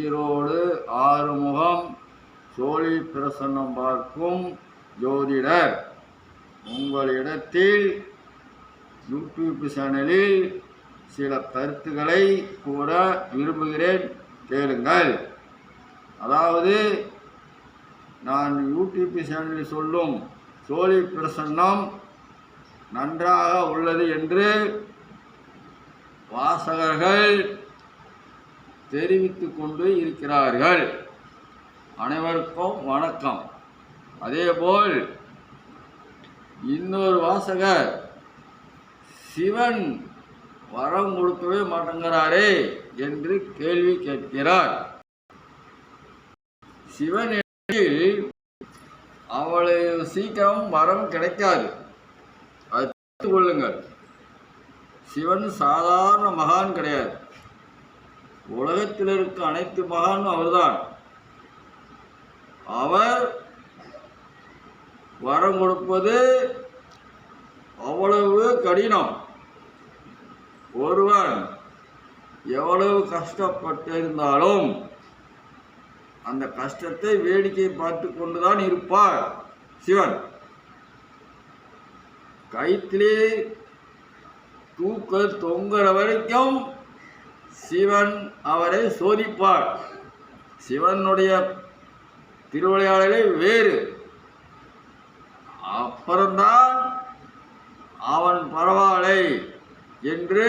ஈரோடு ஆறுமுகம் சோழி பிரசன்னம் பார்க்கும் ஜோதிடர் உங்களிடத்தில் யூடியூப் சேனலில் சில கருத்துக்களை கூற விரும்புகிறேன், கேளுங்கள். அதாவது நான் யூடியூப் சேனலில் சொல்லும் சோழி பிரசன்னம் நன்றாக உள்ளது என்று வாசகர்கள் தெரிவித்துக் கொண்டு இருக்கிறார்கள். அனைவருக்கும் வணக்கம். அதேபோல் இன்னொரு வாசகர் சிவன் வரம் கொடுக்கவே மாட்டேங்கிறாரே என்று கேள்வி கேட்கிறார். சிவன் அவ்வளவு சீக்கிரம் வரம் கிடைக்காது, அது தெரிந்து கொள்ளுங்கள். சிவன் சாதாரண மகான் கிடையாது. உலகத்தில் இருக்க அனைத்து மகானும் அவர்தான். அவர் வரம் கொடுப்பது அவ்வளவு கடினம். ஒருவன் எவ்வளவு கஷ்டப்பட்டிருந்தாலும் அந்த கஷ்டத்தை வேடிக்கை பார்த்து கொண்டுதான் இருப்பார் சிவன். கயிற்றிலே தூக்க தொங்குற வரைக்கும் சிவன் அவரை சோதிப்பார். சிவனுடைய திருவிளையாடலே வேறு. அப்புறம்தான் அவன் பரவாயில்லை என்று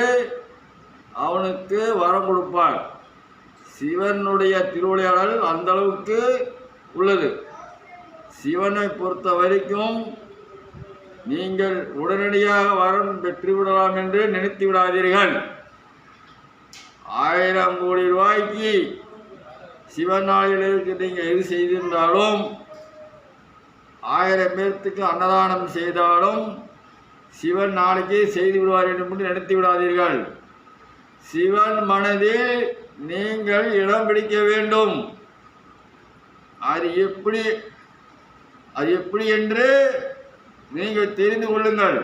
அவனுக்கு வரம் கொடுப்பார். சிவனுடைய திருவிளையாடல் அந்த அளவுக்கு உள்ளது. சிவனை பொறுத்த வரைக்கும் நீங்கள் உடனடியாக வரம் பெற்றுவிடலாம் என்று நினைத்து விடாதீர்கள். 1000 கோடி ரூபாய்க்கு சிவன் நாளிற்கு நீங்கள் எது செய்திருந்தாலும், 1000 பேர்த்துக்கு அன்னதானம் செய்தாலும் சிவன் நாளைக்கே செய்து விடுவார் என்று நினைத்து விடாதீர்கள். சிவன் மனதில் நீங்கள் இடம் பிடிக்க வேண்டும். அது எப்படி என்று நீங்கள் தெரிந்து கொள்ளுங்கள்.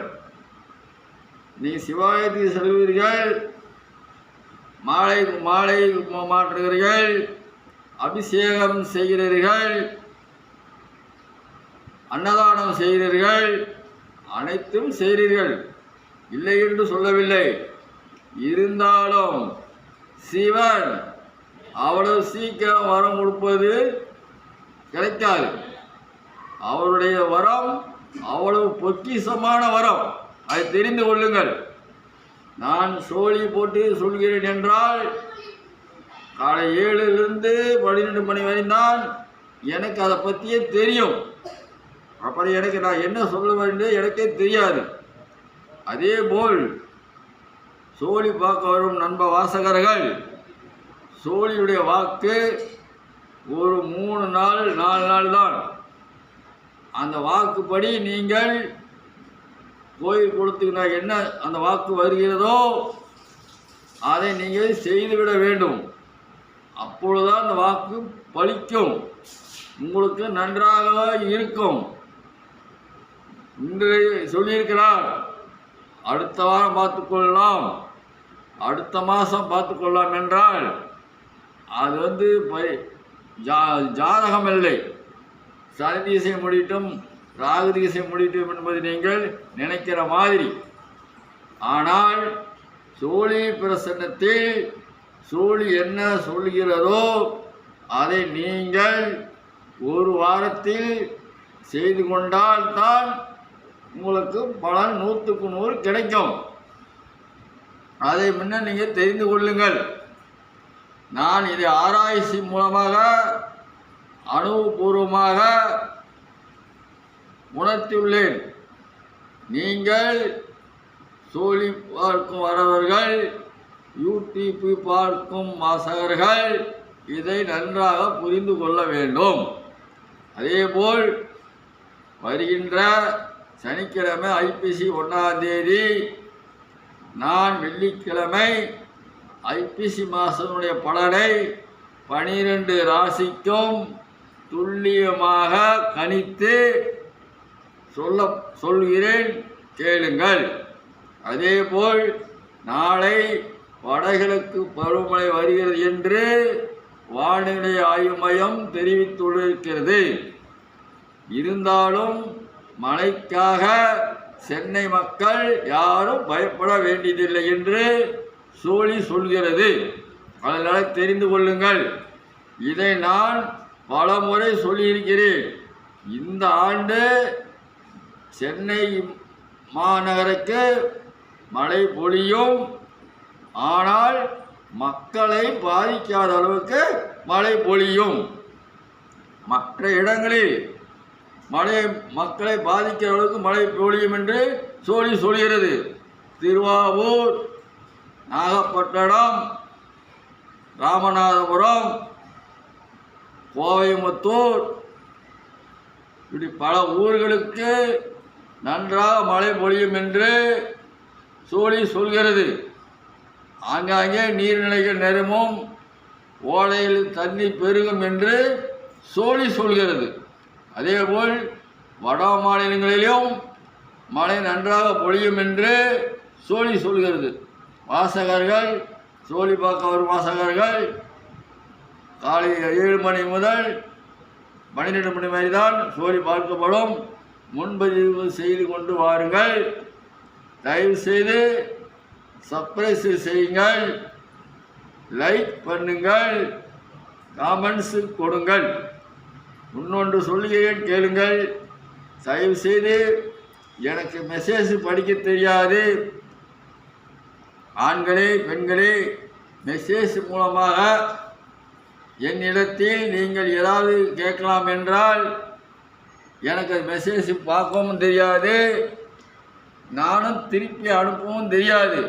நீங்கள் சிவாலயத்துக்கு செல்வீர்கள், மாலை மாற்றுகிறீர்கள், அபிஷேகம் செய்கிறீர்கள், அன்னதானம் செய்கிறீர்கள், அனைத்தும் செய்கிறீர்கள், இல்லை என்று சொல்லவில்லை. இருந்தாலும் சிவன் அவ்வளவு சீக்கிரம் வரம் கொடுப்பது கிடைக்காது. அவருடைய வரம் அவ்வளவு பொக்கிஷமான வரம், அதை தெரிந்து கொள்ளுங்கள். நான் சோழி போட்டு சொல்கிறேன் என்றால் காலை 7லிருந்து 12 மணி வரை தான் எனக்கு அதை பற்றியே தெரியும். அப்புறம் எனக்கு நான் என்ன சொல்ல வேண்டியது எனக்கே தெரியாது. அதேபோல் சோழி பார்க்க வரும் நண்ப வாசகர்கள், சோழியுடைய வாக்கு ஒரு 3 நாள் 4 நாள் தான். அந்த வாக்குப்படி நீங்கள் கோயில் கொடுத்துக்கினா என்ன அந்த வாக்கு வருகிறதோ அதை நீங்கள் செய்துவிட வேண்டும். அப்பொழுதுதான் அந்த வாக்கு பலிக்கும், உங்களுக்கு நன்றாக இருக்கும். இன்று சொல்லியிருக்கிறார், அடுத்த வாரம் பார்த்துக்கொள்ளலாம், அடுத்த மாதம் பார்த்துக்கொள்ளலாம் என்றால் அது ஜாதகம் இல்லை. சனி திசை முடிட்டும் ராகு திசை முடிட்டும் என்பது நீங்கள் நினைக்கிற மாதிரி. ஆனால் சோழி பிரசன்னத்தில் சோழி என்ன சொல்கிறதோ அதை நீங்கள் ஒரு வாரத்தில் செய்து கொண்டால் தான் உங்களுக்கு பலன் 100க்கு 100 கிடைக்கும். அதை முன்ன நீங்கள் தெரிந்து கொள்ளுங்கள். நான் இதை ஆராய்ச்சி மூலமாக அனுபவபூர்வமாக உணர்த்தியுள்ளேன். நீங்கள் சோழி பார்க்கும் வரவர்கள், யூடியூப் பார்க்கும் வாசகர்கள் இதை நன்றாக புரிந்து கொள்ள வேண்டும். அதேபோல் வருகின்ற சனிக்கிழமை ஐப்பசி 1ஆம் தேதி நான் வெள்ளிக்கிழமை ஐப்பசி மாதனுடைய பலனை 12 ராசிக்கும் துல்லியமாக கணித்து சொல்கிறேன், கேளுங்கள். அதேபோல் நாளை வடகிழக்கு பருவமழை வருகிறது என்று வானிலை ஆய்வு மையம் தெரிவித்துள்ளிருக்கிறது. இருந்தாலும் மழைக்காக சென்னை மக்கள் யாரும் பயப்பட வேண்டியதில்லை என்று சொல்கிறது. அதனால் தெரிந்து கொள்ளுங்கள். இதை நான் பல முறை சொல்லியிருக்கிறேன். இந்த ஆண்டு சென்னை மாநகருக்கு மழை பொழியும். ஆனால் மக்களை பாதிக்காத அளவுக்கு மழை பொழியும். மற்ற இடங்களில் மக்களை பாதிக்கிற அளவுக்கு மழை பொழியும் என்று சொல்கிறது. திருவாரூர், நாகப்பட்டினம், ராமநாதபுரம், கோயம்புத்தூர் இப்படி பல ஊர்களுக்கு நன்றாக மழை பொழியும் என்று சொல்கிறது. ஆங்காங்கே நீர்நிலைகள் நிரம்பும், ஓடையில் தண்ணீர் பெருகும் என்று சொல்கிறது. அதேபோல் வட மாநிலங்களிலும் மழை நன்றாக பொழியும் என்று சொல்கிறது. வாசகர்கள் பார்க்க வரும் வாசகர்கள் காலை 7 மணி முதல் 12 மணி வரை தான் பார்க்கப்படும். முன்பதிவு செய்து கொண்டு வாருங்கள். தயவு செய்து சப்ஸ்கிரைப் செய்யுங்கள், லைக் பண்ணுங்கள், காமெண்ட்ஸ் கொடுங்கள். இன்னொன்று சொல்லுகிறேன், கேளுங்கள். தயவு செய்து எனக்கு மெசேஜ் படிக்க தெரியாது. ஆண்களே பெண்களே, மெசேஜ் மூலமாக என்னிடத்தில் நீங்கள் ஏதாவது கேட்கலாம் என்றால் எனக்கு மெசேஜ் பார்க்கவும் தெரியாது, நானும் திருப்பி அனுப்பவும் தெரியாது.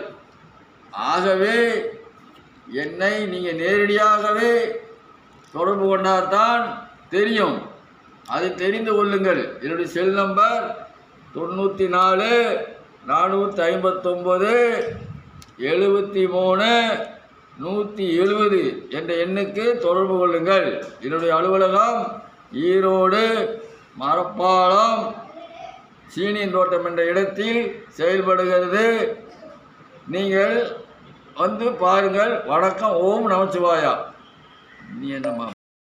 ஆகவே என்னை நீங்கள் நேரடியாகவே தொடர்பு கொண்டால்தான் தெரியும். அதை தெரிந்து கொள்ளுங்கள். என்னுடைய செல் நம்பர் 94 459 73 170 என்ற எண்ணுக்கு தொடர்பு கொள்ளுங்கள். என்னுடைய அலுவலகம் ஈரோடு மரப்பாலம் சீனியன் தோட்டம் என்ற இடத்தில் செயல்படுகிறது. நீங்கள் வந்து பாருங்கள். வணக்கம். ஓம் நமச்சிவாயா. நீ என்னம்மா?